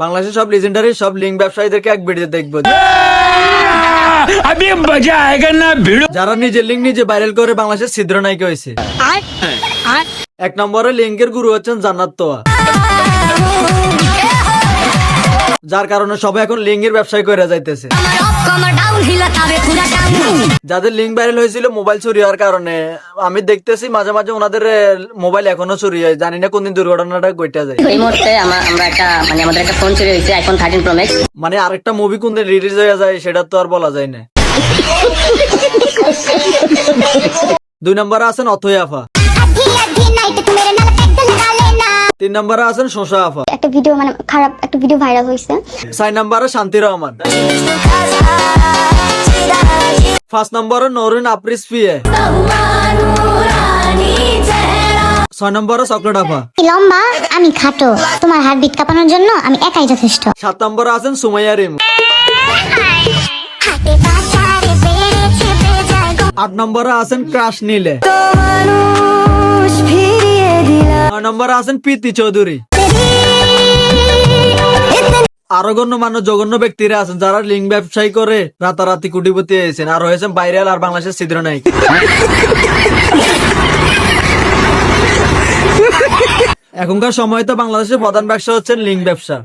বাংলাদেশের সব লিজেন্ডারি সব লিঙ্ক ব্যবসায়ীদেরকে এক ভিডিও দেখবো। যারা নিজের লিঙ্ক নিজে ভাইরাল করে বাংলাদেশের ছিদ্র নায়িকা হয়েছে। 1 নম্বরে লিঙ্কের গুরু হচ্ছেন জান্নাত তোয়া, যার কারণে সবাই এখন লিঙ্কের ব্যবসায় করে যাইতেছে। যাদের লিঙ্ক ভাইরাল হয়েছিল মোবাইল চুরি হওয়ার কারণে, আমি দেখতেছি মাঝে মাঝে ওনাদের মোবাইল এখনো চুরি হয়, জানি না কোনদিন দুর্ঘটনাটা ঘটে যায়। এই মুহূর্তে আমরা একটা আমাদের একটা ফোন চুরি হয়েছে, আইফোন 13 প্রো ম্যাক্স। মানে আরেকটা মুভি কোনদিন রিলিজ হয়ে যায় সেটা তো আর বলা যায় না। 2 নম্বরে আছেন অথই আফা, 3 নম্বরে আছেন শোষা আফা, একটা ভিডিও মানে খারাপ একটা ভিডিও ভাইরাল হয়েছে। 4 নম্বরে শান্তি রহমান, 5 নম্বরে নরিন আপ্রিস পিয়ে, 6 নম্বরে চকলেট আফা, লম্বা আমি খাটো, তোমার হার্টবিট কাঁপানোর জন্য আমি একাই যথেষ্ট। 7 নম্বরে আছেন সুমাইয়া রিম, 8 নম্বরে আছেন ক্রাশ নীলে, 9 নম্বরে আছেন প্রীতি চৌধুরী। আরো গণ্যমান্য জঘন্য ব্যক্তিরা আছেন যারা লিঙ্ক ব্যবসায়ী করে রাতারাতি কোটিপতি হয়েছেন আর হয়েছেন ভাইরাল আর বাংলাদেশের ছিদ্র নায়িকা। এখনকার সময় তো বাংলাদেশের প্রধান ব্যবসা হচ্ছে লিঙ্ক ব্যবসা।